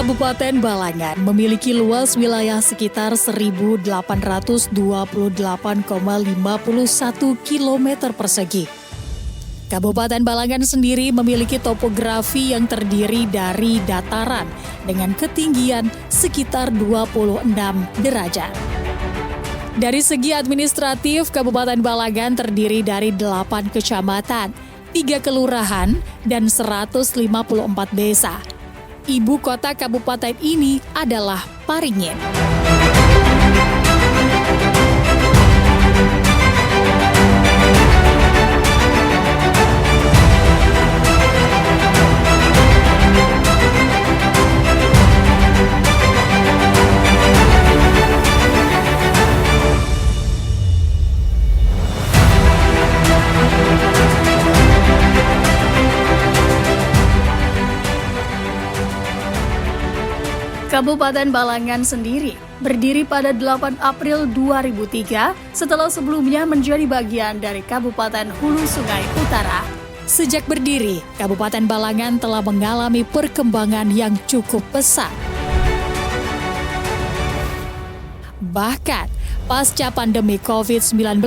Kabupaten Balangan memiliki luas wilayah sekitar 1.828,51 km persegi. Kabupaten Balangan sendiri memiliki topografi yang terdiri dari dataran dengan ketinggian sekitar 26 derajat. Dari segi administratif, Kabupaten Balangan terdiri dari 8 kecamatan, 3 kelurahan, dan 154 desa. Ibu kota kabupaten ini adalah Paringin. Kabupaten Balangan sendiri berdiri pada 8 April 2003 setelah sebelumnya menjadi bagian dari Kabupaten Hulu Sungai Utara. Sejak berdiri, Kabupaten Balangan telah mengalami perkembangan yang cukup pesat. Bahkan, pasca pandemi COVID-19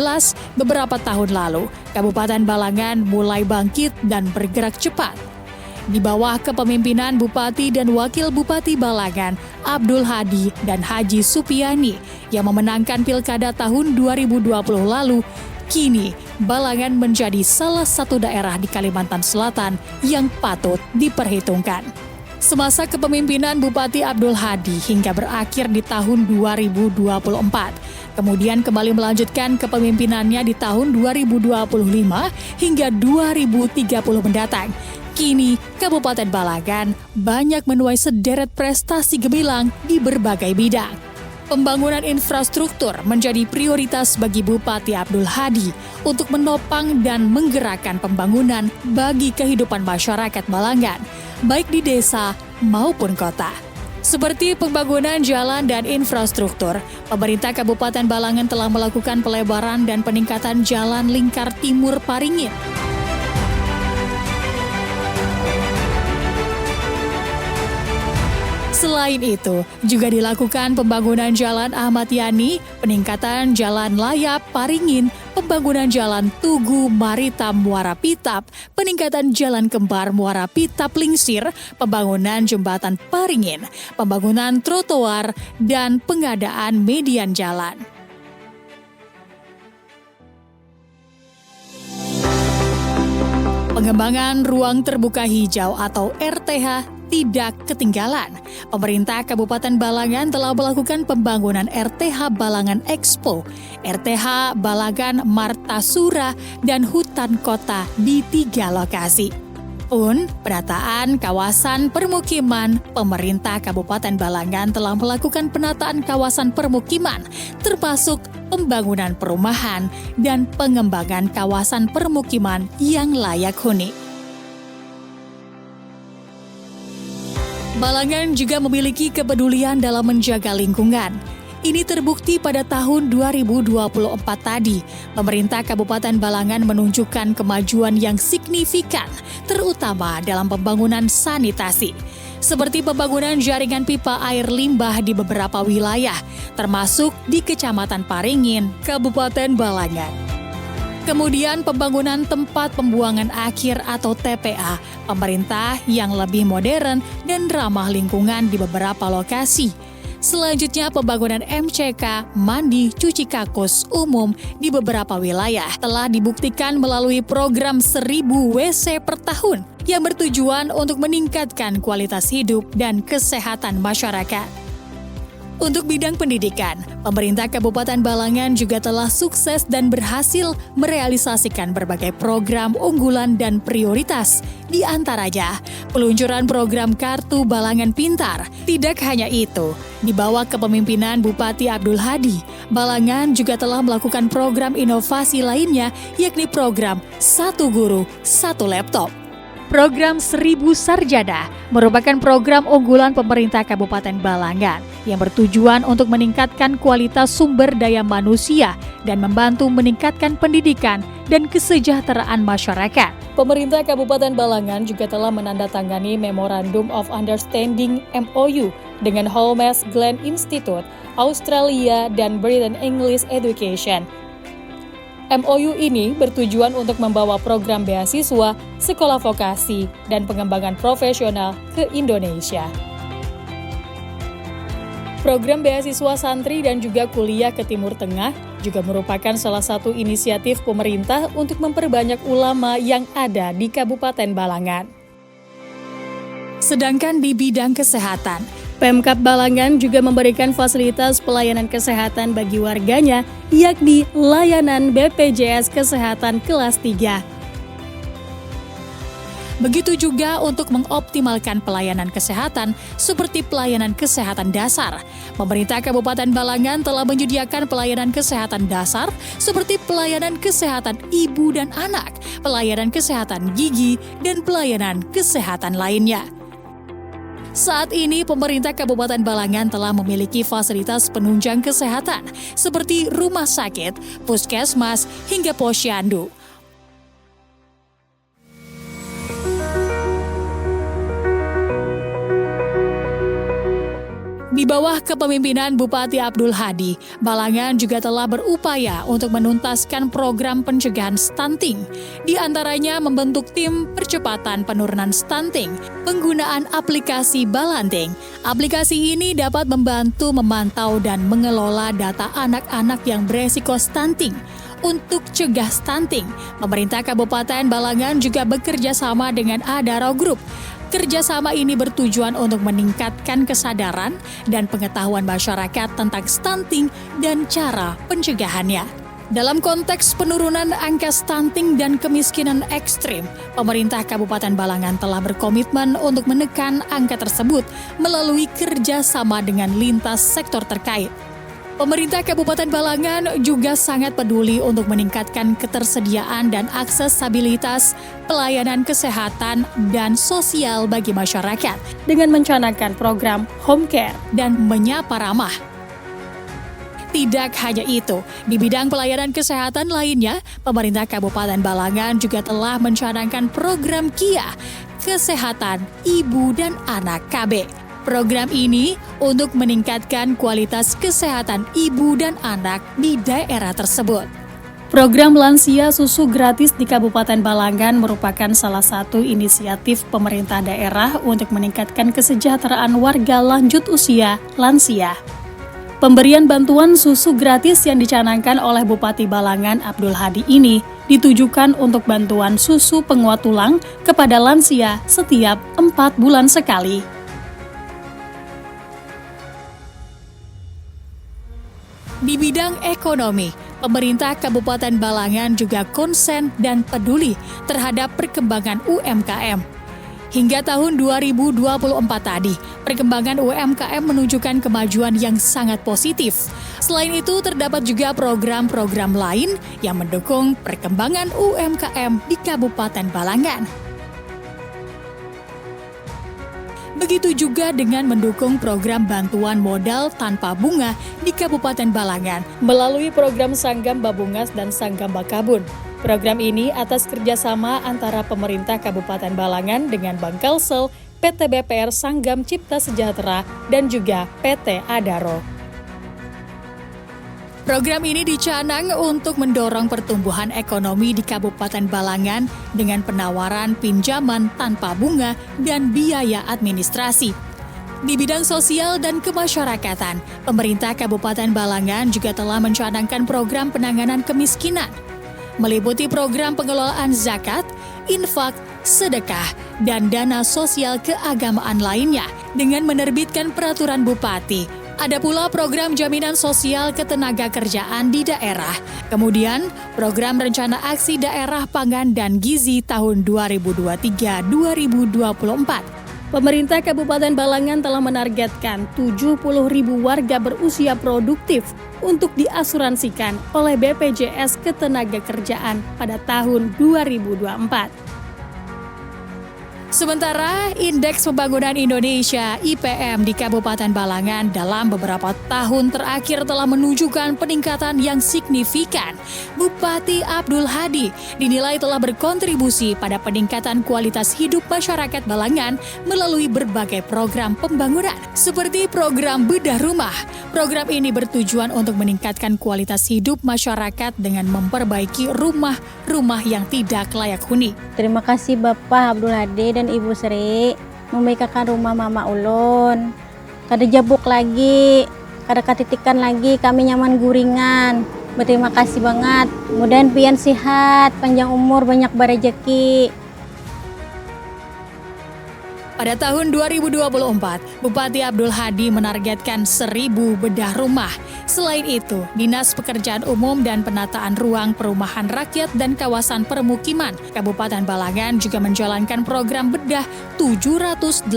beberapa tahun lalu, Kabupaten Balangan mulai bangkit dan bergerak cepat. Di bawah kepemimpinan Bupati dan Wakil Bupati Balangan, Abdul Hadi dan Haji Supiani yang memenangkan Pilkada tahun 2020 lalu, kini Balangan menjadi salah satu daerah di Kalimantan Selatan yang patut diperhitungkan. Semasa kepemimpinan Bupati Abdul Hadi hingga berakhir di tahun 2024, kemudian kembali melanjutkan kepemimpinannya di tahun 2025 hingga 2030 mendatang. Kini, Kabupaten Balangan banyak menuai sederet prestasi gemilang di berbagai bidang. Pembangunan infrastruktur menjadi prioritas bagi Bupati Abdul Hadi untuk menopang dan menggerakkan pembangunan bagi kehidupan masyarakat Balangan, baik di desa maupun kota. Seperti pembangunan jalan dan infrastruktur, pemerintah Kabupaten Balangan telah melakukan pelebaran dan peningkatan jalan lingkar timur Paringin. Selain itu, juga dilakukan pembangunan Jalan Ahmad Yani, peningkatan Jalan Layap Paringin, pembangunan Jalan Tugu Maritam Muara Pitap, peningkatan Jalan Kembar Muara Pitap Lingsir, pembangunan Jembatan Paringin, pembangunan trotoar, dan pengadaan median jalan. Pengembangan ruang terbuka hijau atau RTH tidak ketinggalan. Pemerintah Kabupaten Balangan telah melakukan pembangunan RTH Balangan Expo, RTH Balangan Martasura, dan hutan kota di 3 lokasi. Pun, penataan kawasan permukiman, pemerintah Kabupaten Balangan telah melakukan penataan kawasan permukiman, termasuk pembangunan perumahan dan pengembangan kawasan permukiman yang layak huni. Balangan juga memiliki kepedulian dalam menjaga lingkungan. Ini terbukti pada tahun 2024 tadi. Pemerintah Kabupaten Balangan menunjukkan kemajuan yang signifikan, terutama dalam pembangunan sanitasi. Seperti pembangunan jaringan pipa air limbah di beberapa wilayah, termasuk di Kecamatan Paringin, Kabupaten Balangan. Kemudian pembangunan tempat pembuangan akhir atau TPA, pemerintah yang lebih modern dan ramah lingkungan di beberapa lokasi. Selanjutnya pembangunan MCK, mandi, cuci kakus umum di beberapa wilayah telah dibuktikan melalui program 1.000 WC per tahun yang bertujuan untuk meningkatkan kualitas hidup dan kesehatan masyarakat. Untuk bidang pendidikan, pemerintah Kabupaten Balangan juga telah sukses dan berhasil merealisasikan berbagai program unggulan dan prioritas. Di antaranya, peluncuran program Kartu Balangan Pintar. Tidak hanya itu, di bawah kepemimpinan Bupati Abdul Hadi, Balangan juga telah melakukan program inovasi lainnya, yakni program Satu Guru, Satu Laptop. Program 1000 Sarjana merupakan program unggulan pemerintah Kabupaten Balangan yang bertujuan untuk meningkatkan kualitas sumber daya manusia dan membantu meningkatkan pendidikan dan kesejahteraan masyarakat. Pemerintah Kabupaten Balangan juga telah menandatangani Memorandum of Understanding MOU dengan Holmes Glen Institute, Australia, dan Britain English Education. MOU ini bertujuan untuk membawa program beasiswa, sekolah vokasi, dan pengembangan profesional ke Indonesia. Program beasiswa santri dan juga kuliah ke Timur Tengah juga merupakan salah satu inisiatif pemerintah untuk memperbanyak ulama yang ada di Kabupaten Balangan. Sedangkan di bidang kesehatan, Pemkab Balangan juga memberikan fasilitas pelayanan kesehatan bagi warganya, yakni layanan BPJS Kesehatan kelas 3. Begitu juga untuk mengoptimalkan pelayanan kesehatan seperti pelayanan kesehatan dasar. Pemerintah Kabupaten Balangan telah menyediakan pelayanan kesehatan dasar seperti pelayanan kesehatan ibu dan anak, pelayanan kesehatan gigi, dan pelayanan kesehatan lainnya. Saat ini, pemerintah Kabupaten Balangan telah memiliki fasilitas penunjang kesehatan seperti rumah sakit, puskesmas, hingga posyandu. Di bawah kepemimpinan Bupati Abdul Hadi, Balangan juga telah berupaya untuk menuntaskan program pencegahan stunting. Di antaranya membentuk tim percepatan penurunan stunting, penggunaan aplikasi Balanting. Aplikasi ini dapat membantu memantau dan mengelola data anak-anak yang beresiko stunting. Untuk cegah stunting, pemerintah Kabupaten Balangan juga bekerja sama dengan Adaro Group. Kerjasama ini bertujuan untuk meningkatkan kesadaran dan pengetahuan masyarakat tentang stunting dan cara pencegahannya. Dalam konteks penurunan angka stunting dan kemiskinan ekstrim, pemerintah Kabupaten Balangan telah berkomitmen untuk menekan angka tersebut melalui kerjasama dengan lintas sektor terkait. Pemerintah Kabupaten Balangan juga sangat peduli untuk meningkatkan ketersediaan dan aksesibilitas pelayanan kesehatan dan sosial bagi masyarakat dengan mencanangkan program home care dan menyapa ramah. Tidak hanya itu, di bidang pelayanan kesehatan lainnya, pemerintah Kabupaten Balangan juga telah mencanangkan program KIA, Kesehatan Ibu dan Anak KB. Program ini untuk meningkatkan kualitas kesehatan ibu dan anak di daerah tersebut. Program lansia susu gratis di Kabupaten Balangan merupakan salah satu inisiatif pemerintah daerah untuk meningkatkan kesejahteraan warga lanjut usia lansia. Pemberian bantuan susu gratis yang dicanangkan oleh Bupati Balangan Abdul Hadi ini ditujukan untuk bantuan susu penguat tulang kepada lansia setiap 4 bulan sekali. Di bidang ekonomi, pemerintah Kabupaten Balangan juga konsen dan peduli terhadap perkembangan UMKM. Hingga tahun 2024 tadi, perkembangan UMKM menunjukkan kemajuan yang sangat positif. Selain itu, terdapat juga program-program lain yang mendukung perkembangan UMKM di Kabupaten Balangan. Begitu juga dengan mendukung program bantuan modal tanpa bunga di Kabupaten Balangan melalui program Sanggam Babungas dan Sanggam Bakabun. Program ini atas kerjasama antara pemerintah Kabupaten Balangan dengan Bank Kalsel, PT BPR Sanggam Cipta Sejahtera, dan juga PT Adaro. Program ini dicanang untuk mendorong pertumbuhan ekonomi di Kabupaten Balangan dengan penawaran pinjaman tanpa bunga dan biaya administrasi. Di bidang sosial dan kemasyarakatan, pemerintah Kabupaten Balangan juga telah mencanangkan program penanganan kemiskinan, meliputi program pengelolaan zakat, infak, sedekah, dan dana sosial keagamaan lainnya dengan menerbitkan peraturan bupati. Ada pula program jaminan sosial ketenagakerjaan di daerah. Kemudian, program rencana aksi daerah pangan dan gizi tahun 2023-2024. Pemerintah Kabupaten Balangan telah menargetkan 70.000 warga berusia produktif untuk diasuransikan oleh BPJS Ketenagakerjaan pada tahun 2024. Sementara Indeks Pembangunan Indonesia (IPM) di Kabupaten Balangan dalam beberapa tahun terakhir telah menunjukkan peningkatan yang signifikan. Bupati Abdul Hadi dinilai telah berkontribusi pada peningkatan kualitas hidup masyarakat Balangan melalui berbagai program pembangunan, seperti program bedah rumah. Program ini bertujuan untuk meningkatkan kualitas hidup masyarakat dengan memperbaiki rumah-rumah yang tidak layak huni. Terima kasih Bapak Abdul Hadi dan Ibu Sri membaikkan rumah Mama Ulun. Kada jabuk lagi, kada katitikan lagi, kami nyaman guringan. Berterima kasih banget. Mudahan pian sehat, panjang umur, banyak berejeki. Pada tahun 2024, Bupati Abdul Hadi menargetkan 1.000 bedah rumah. Selain itu, Dinas Pekerjaan Umum dan Penataan Ruang Perumahan Rakyat dan Kawasan Permukiman Kabupaten Balangan juga menjalankan program bedah 780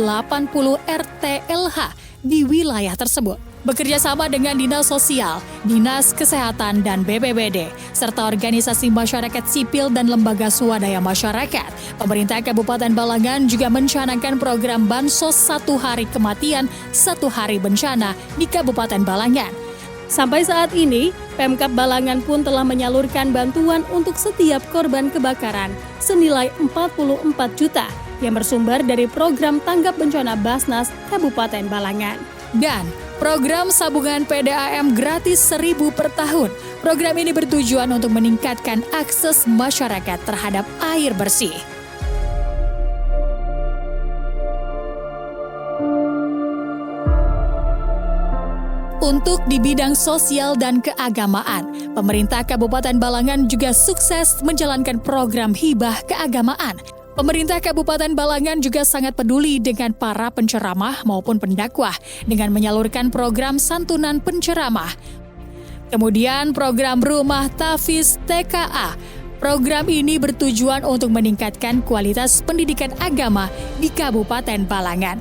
RT/LH di wilayah tersebut. Bekerja sama dengan Dinas Sosial, Dinas Kesehatan dan BPBD, serta organisasi masyarakat sipil dan lembaga swadaya masyarakat, pemerintah Kabupaten Balangan juga mencanangkan program Bansos 1 hari kematian, 1 hari bencana di Kabupaten Balangan. Sampai saat ini, Pemkab Balangan pun telah menyalurkan bantuan untuk setiap korban kebakaran senilai 44 juta yang bersumber dari program tanggap bencana Basnas Kabupaten Balangan. Dan program sabungan PDAM gratis 1.000 per tahun. Program ini bertujuan untuk meningkatkan akses masyarakat terhadap air bersih. Untuk di bidang sosial dan keagamaan, pemerintah Kabupaten Balangan juga sukses menjalankan program hibah keagamaan. Pemerintah Kabupaten Balangan juga sangat peduli dengan para penceramah maupun pendakwah dengan menyalurkan program santunan penceramah. Kemudian program Rumah Tafiz TKA. Program ini bertujuan untuk meningkatkan kualitas pendidikan agama di Kabupaten Balangan.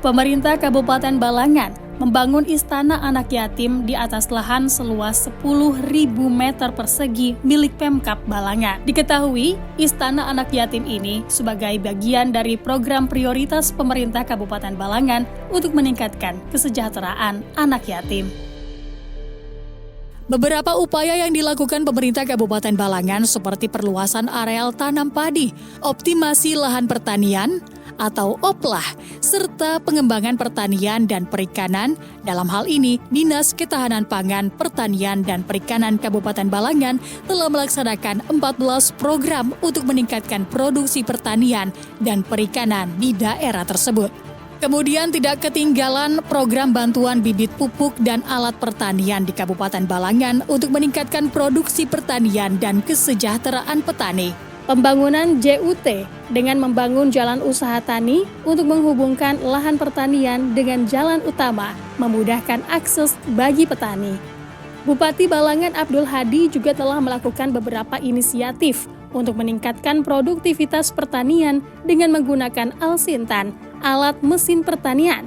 Pemerintah Kabupaten Balangan membangun istana anak yatim di atas lahan seluas 10.000 meter persegi milik Pemkab Balangan. Diketahui, istana anak yatim ini sebagai bagian dari program prioritas pemerintah Kabupaten Balangan untuk meningkatkan kesejahteraan anak yatim. Beberapa upaya yang dilakukan pemerintah Kabupaten Balangan seperti perluasan areal tanam padi, optimasi lahan pertanian, atau OPLAH, serta pengembangan pertanian dan perikanan. Dalam hal ini, Dinas Ketahanan Pangan, Pertanian, dan Perikanan Kabupaten Balangan telah melaksanakan 14 program untuk meningkatkan produksi pertanian dan perikanan di daerah tersebut. Kemudian tidak ketinggalan program bantuan bibit pupuk dan alat pertanian di Kabupaten Balangan untuk meningkatkan produksi pertanian dan kesejahteraan petani. Pembangunan JUT dengan membangun jalan usaha tani untuk menghubungkan lahan pertanian dengan jalan utama, memudahkan akses bagi petani. Bupati Balangan Abdul Hadi juga telah melakukan beberapa inisiatif untuk meningkatkan produktivitas pertanian dengan menggunakan Alsintan, alat mesin pertanian.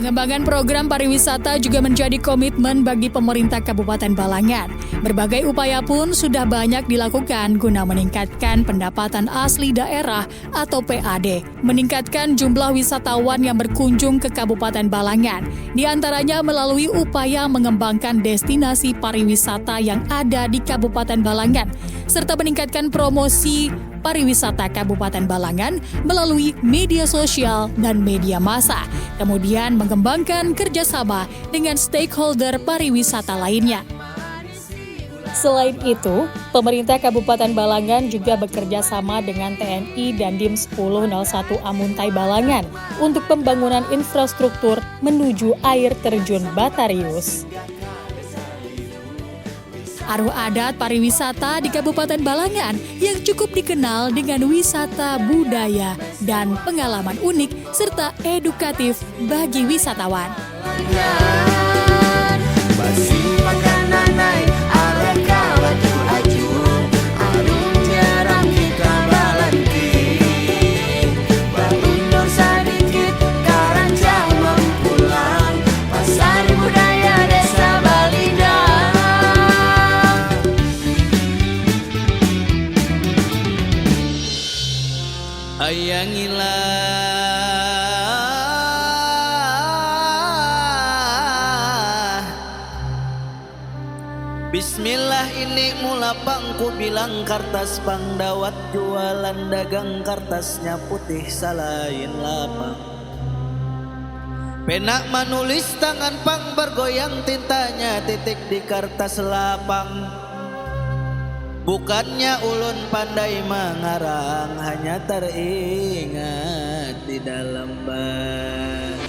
Pengembangan program pariwisata juga menjadi komitmen bagi pemerintah Kabupaten Balangan. Berbagai upaya pun sudah banyak dilakukan guna meningkatkan pendapatan asli daerah atau PAD, meningkatkan jumlah wisatawan yang berkunjung ke Kabupaten Balangan, di antaranya melalui upaya mengembangkan destinasi pariwisata yang ada di Kabupaten Balangan, serta meningkatkan promosi pariwisata Kabupaten Balangan melalui media sosial dan media massa, kemudian mengembangkan kerjasama dengan stakeholder pariwisata lainnya. Selain itu, pemerintah Kabupaten Balangan juga bekerja sama dengan TNI dan Dim 1001 Amuntai Balangan untuk pembangunan infrastruktur menuju air terjun Batarius. Arus adat pariwisata di Kabupaten Balangan yang cukup dikenal dengan wisata budaya dan pengalaman unik serta edukatif bagi wisatawan. Bismillah ini mula pangku bilang kertas pangdawat jualan dagang kertasnya putih salain lapang. Penak menulis tangan pang bergoyang tintanya titik di kertas lapang. Bukannya ulun pandai mengarang hanya teringat di dalam badan.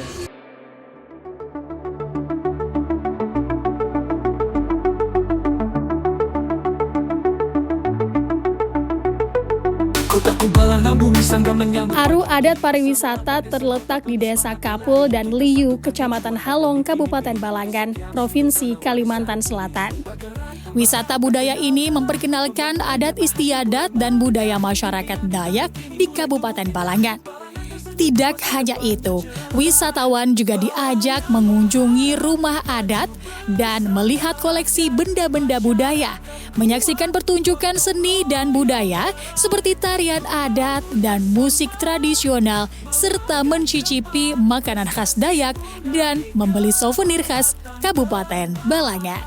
Aru adat pariwisata terletak di Desa Kapul dan Liu, Kecamatan Halong, Kabupaten Balangan, Provinsi Kalimantan Selatan. Wisata budaya ini memperkenalkan adat istiadat dan budaya masyarakat Dayak di Kabupaten Balangan. Tidak hanya itu, wisatawan juga diajak mengunjungi rumah adat dan melihat koleksi benda-benda budaya, menyaksikan pertunjukan seni dan budaya seperti tarian adat dan musik tradisional, serta mencicipi makanan khas Dayak dan membeli souvenir khas Kabupaten Balangan.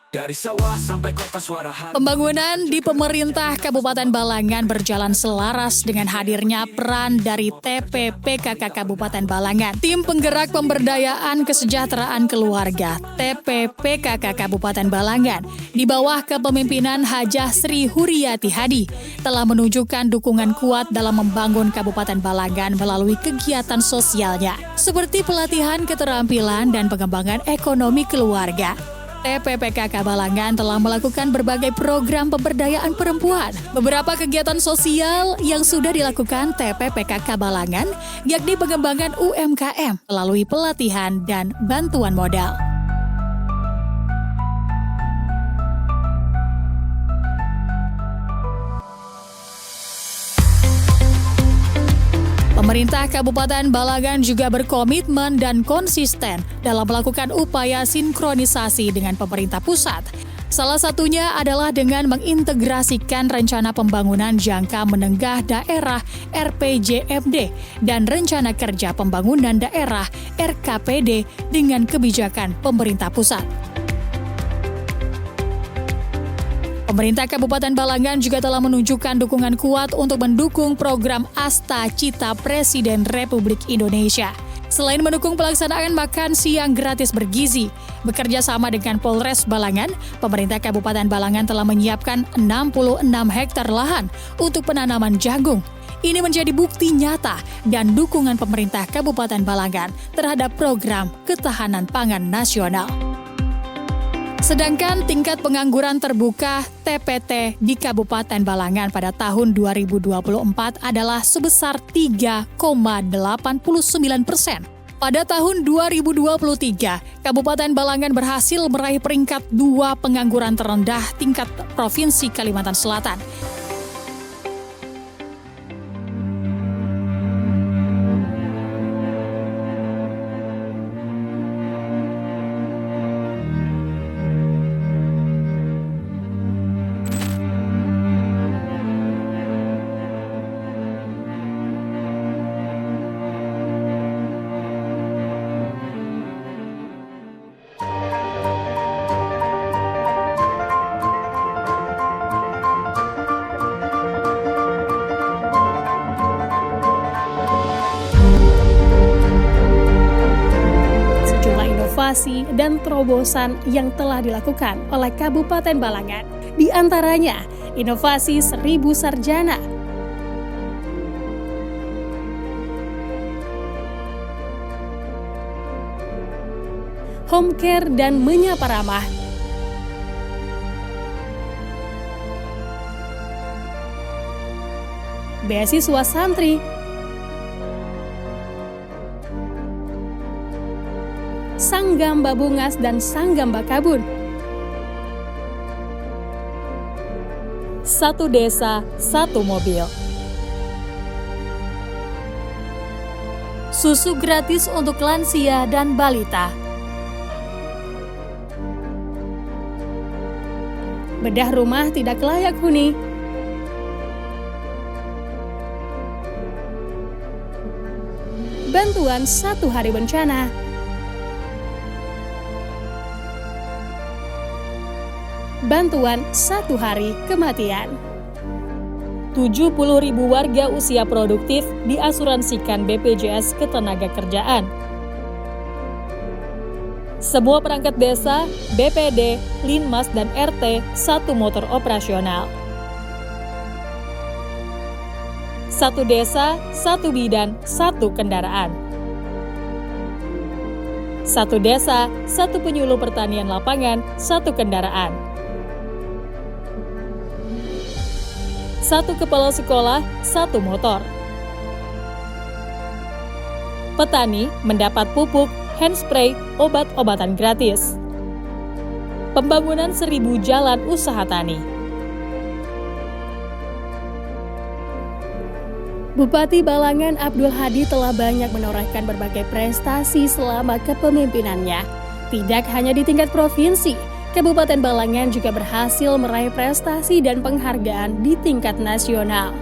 Dari sawah sampai kota suara hati. Pembangunan di pemerintah Kabupaten Balangan berjalan selaras dengan hadirnya peran dari TPPKK Kabupaten Balangan. Tim Penggerak Pemberdayaan Kesejahteraan Keluarga TPPKK Kabupaten Balangan di bawah kepemimpinan Hajah Sri Huriyati Hadi telah menunjukkan dukungan kuat dalam membangun Kabupaten Balangan melalui kegiatan sosialnya seperti pelatihan keterampilan dan pengembangan ekonomi keluarga. TPPKK Balangan telah melakukan berbagai program pemberdayaan perempuan. Beberapa kegiatan sosial yang sudah dilakukan TPPKK Balangan, yakni pengembangan UMKM melalui pelatihan dan bantuan modal. Pemerintah Kabupaten Balangan juga berkomitmen dan konsisten dalam melakukan upaya sinkronisasi dengan pemerintah pusat. Salah satunya adalah dengan mengintegrasikan Rencana Pembangunan Jangka Menengah Daerah (RPJMD) dan Rencana Kerja Pembangunan Daerah (RKPD) dengan kebijakan pemerintah pusat. Pemerintah Kabupaten Balangan juga telah menunjukkan dukungan kuat untuk mendukung program Asta Cita Presiden Republik Indonesia. Selain mendukung pelaksanaan makan siang gratis bergizi, bekerja sama dengan Polres Balangan, pemerintah Kabupaten Balangan telah menyiapkan 66 hektar lahan untuk penanaman jagung. Ini menjadi bukti nyata dan dukungan pemerintah Kabupaten Balangan terhadap program ketahanan pangan nasional. Sedangkan tingkat pengangguran terbuka TPT di Kabupaten Balangan pada tahun 2024 adalah sebesar 3,89%. Pada tahun 2023, Kabupaten Balangan berhasil meraih peringkat 2 pengangguran terendah tingkat Provinsi Kalimantan Selatan. Inovasi dan terobosan yang telah dilakukan oleh Kabupaten Balangan. Di antaranya, inovasi 1000 sarjana, home care dan menyapa ramah, beasiswa santri, Sanggam Babungas dan Sanggam Bakabun. Satu desa, satu mobil. Susu gratis untuk lansia dan balita. Bedah rumah tidak layak huni. Bantuan 1 hari bencana. bantuan 1 hari kematian. 70.000 warga usia produktif diasuransikan BPJS Ketenagakerjaan. Semua perangkat desa, BPD, Linmas, dan RT 1 motor operasional. 1 desa, 1 bidan, 1 kendaraan. 1 desa, 1 penyuluh pertanian lapangan, 1 kendaraan. 1 kepala sekolah, 1 motor. Petani mendapat pupuk, handspray, obat-obatan gratis. Pembangunan 1000 jalan usaha tani. Bupati Balangan Abdul Hadi telah banyak menorehkan berbagai prestasi selama kepemimpinannya. Tidak hanya di tingkat provinsi, Kabupaten Balangan juga berhasil meraih prestasi dan penghargaan di tingkat nasional.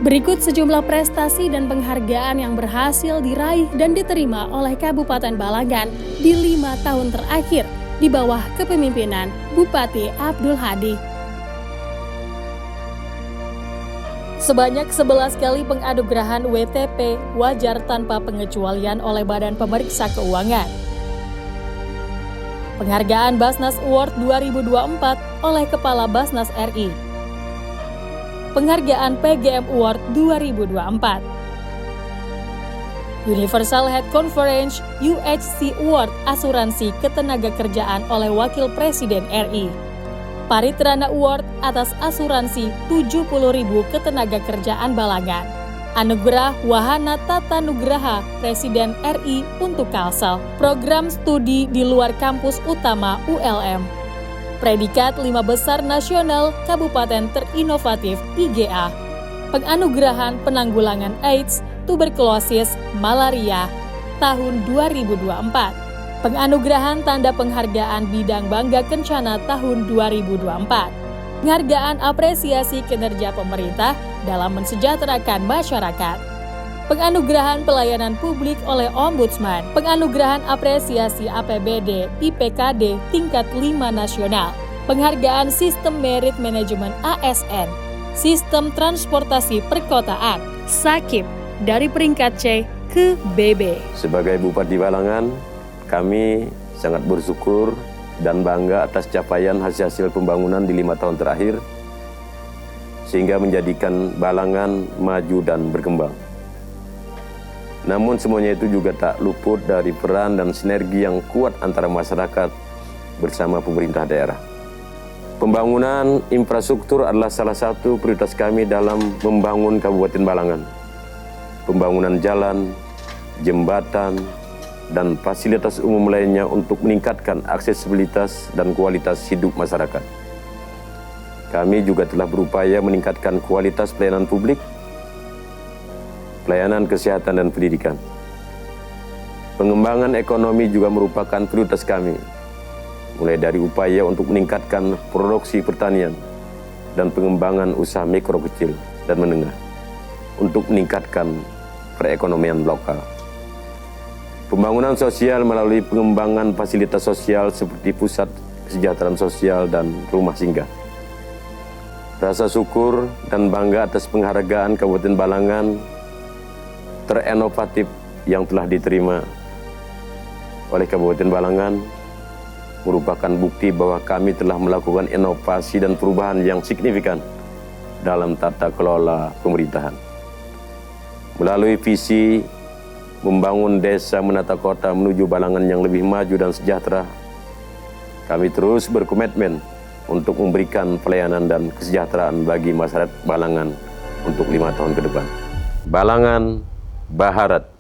Berikut sejumlah prestasi dan penghargaan yang berhasil diraih dan diterima oleh Kabupaten Balangan di 5 tahun terakhir di bawah kepemimpinan Bupati Abdul Hadi. Sebanyak 11 kali penganugerahan WTP wajar tanpa pengecualian oleh Badan Pemeriksa Keuangan. Penghargaan Basnas Award 2024 oleh Kepala Basnas RI. Penghargaan PGM Award 2024. Universal Health Conference UHC Award Asuransi Ketenagakerjaan oleh Wakil Presiden RI. Paritrana Award atas asuransi 70.000 ketenagakerjaan Balangan. Anugerah Wahana Tata Nugraha Presiden RI untuk Kalsel. Program studi di luar kampus utama ULM. Predikat 5 besar nasional Kabupaten Terinovatif IGA. Penganugerahan penanggulangan AIDS, tuberkulosis, malaria tahun 2024. Penganugerahan tanda penghargaan bidang bangga kencana tahun 2024. Penghargaan apresiasi kinerja pemerintah dalam mensejahterakan masyarakat. Penganugerahan pelayanan publik oleh Ombudsman. Penganugerahan apresiasi APBD IPKD tingkat 5 nasional. Penghargaan Sistem Merit Manajemen ASN. Sistem Transportasi Perkotaan SAKIP dari peringkat C ke BB. Sebagai Bupati Balangan, kami sangat bersyukur dan bangga atas capaian hasil pembangunan di 5 tahun terakhir, sehingga menjadikan Balangan maju dan berkembang. Namun semuanya itu juga tak luput dari peran dan sinergi yang kuat antara masyarakat bersama pemerintah daerah. Pembangunan infrastruktur adalah salah satu prioritas kami dalam membangun Kabupaten Balangan. Pembangunan jalan, jembatan, dan fasilitas umum lainnya untuk meningkatkan aksesibilitas dan kualitas hidup masyarakat. Kami juga telah berupaya meningkatkan kualitas pelayanan publik, pelayanan kesehatan dan pendidikan. Pengembangan ekonomi juga merupakan prioritas kami, mulai dari upaya untuk meningkatkan produksi pertanian dan pengembangan usaha mikro kecil dan menengah untuk meningkatkan perekonomian lokal. Pembangunan sosial melalui pengembangan fasilitas sosial seperti pusat kesejahteraan sosial dan rumah singgah. Rasa syukur dan bangga atas penghargaan Kabupaten Balangan terinovatif yang telah diterima oleh Kabupaten Balangan merupakan bukti bahwa kami telah melakukan inovasi dan perubahan yang signifikan dalam tata kelola pemerintahan. Melalui visi membangun desa menata kota menuju Balangan yang lebih maju dan sejahtera, kami terus berkomitmen untuk memberikan pelayanan dan kesejahteraan bagi masyarakat Balangan untuk 5 tahun ke depan. Balangan Baharat.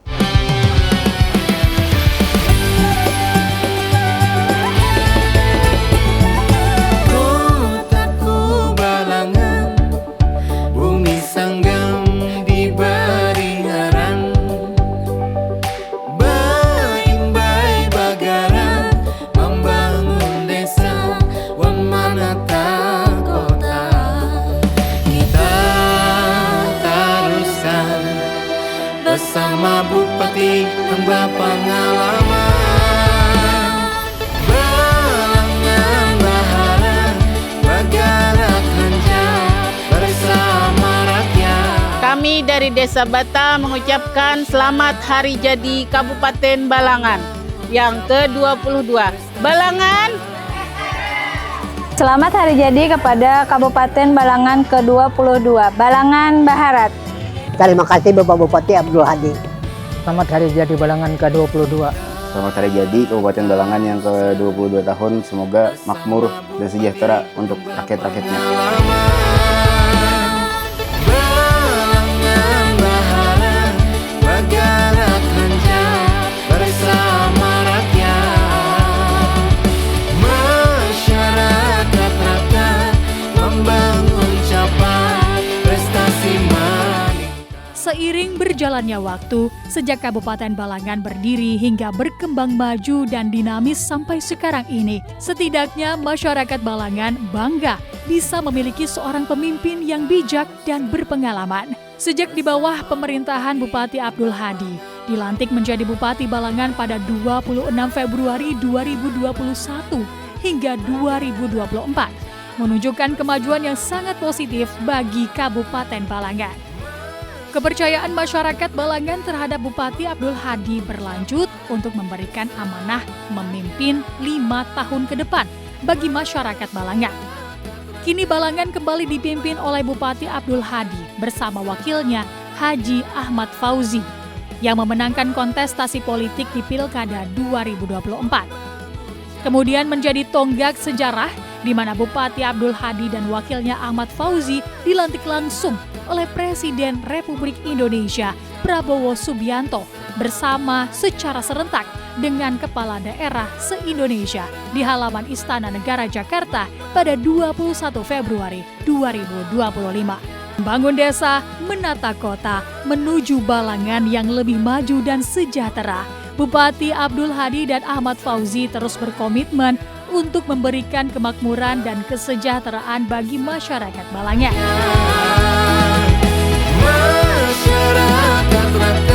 Bersama Kami dari Desa Bata mengucapkan selamat hari jadi Kabupaten Balangan yang ke-22. Balangan, Selamat hari jadi kepada Kabupaten Balangan ke-22, Balangan Baharat. Terima kasih Bapak Bupati Abdul Hadi. Selamat hari jadi Balangan ke-22. Selamat hari jadi Kabupaten Balangan yang ke-22 tahun. Semoga makmur dan sejahtera untuk rakyat-rakyatnya. Seiring berjalannya waktu, sejak Kabupaten Balangan berdiri hingga berkembang maju dan dinamis sampai sekarang ini, setidaknya masyarakat Balangan bangga bisa memiliki seorang pemimpin yang bijak dan berpengalaman. Sejak di bawah pemerintahan Bupati Abdul Hadi, dilantik menjadi Bupati Balangan pada 26 Februari 2021 hingga 2024, menunjukkan kemajuan yang sangat positif bagi Kabupaten Balangan. Kepercayaan masyarakat Balangan terhadap Bupati Abdul Hadi berlanjut untuk memberikan amanah memimpin 5 tahun ke depan bagi masyarakat Balangan. Kini Balangan kembali dipimpin oleh Bupati Abdul Hadi bersama wakilnya Haji Ahmad Fauzi yang memenangkan kontestasi politik di Pilkada 2024. Kemudian menjadi tonggak sejarah di mana Bupati Abdul Hadi dan wakilnya Ahmad Fauzi dilantik langsung oleh Presiden Republik Indonesia Prabowo Subianto bersama secara serentak dengan kepala daerah se-Indonesia di halaman Istana Negara Jakarta pada 21 Februari 2025. Membangun desa, menata kota, menuju Balangan yang lebih maju dan sejahtera. Bupati Abdul Hadi dan Ahmad Fauzi terus berkomitmen untuk memberikan kemakmuran dan kesejahteraan bagi masyarakat Balangan. Masyarakat rakyat